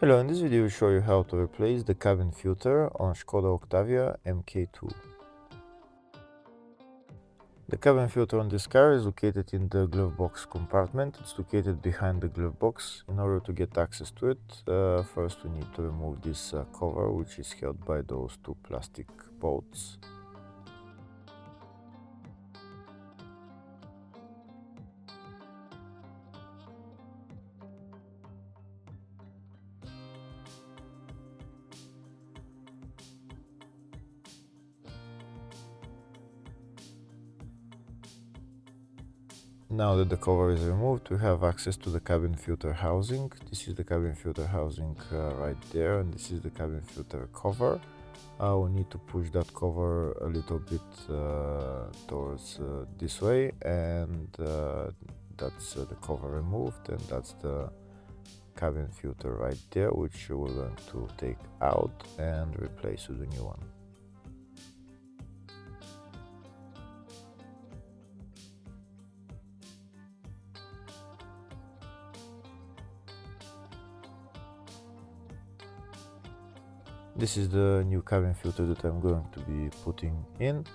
Hello, in this video we show you how to replace the cabin filter on Skoda Octavia MK2. The cabin filter on this car is located in the glove box compartment. It's located behind the glove box. In order to get access to it, first we need to remove this cover, which is held by those two plastic bolts. Now that the cover is removed, we have access to the cabin filter housing. This is the cabin filter housing right there, and this is the cabin filter cover. We need to push that cover a little bit towards this way, and that's the cover removed, and that's the cabin filter right there, which we're going to take out and replace with a new one. This is the new cabin filter that I'm going to be putting in.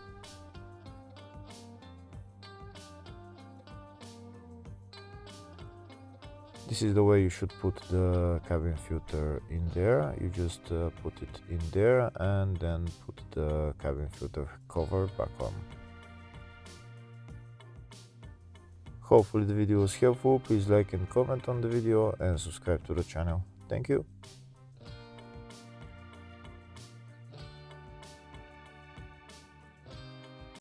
This is the way you should put the cabin filter in there. You just put it in there and then put the cabin filter cover back on. Hopefully the video was helpful. Please like and comment on the video and subscribe to the channel. Thank you.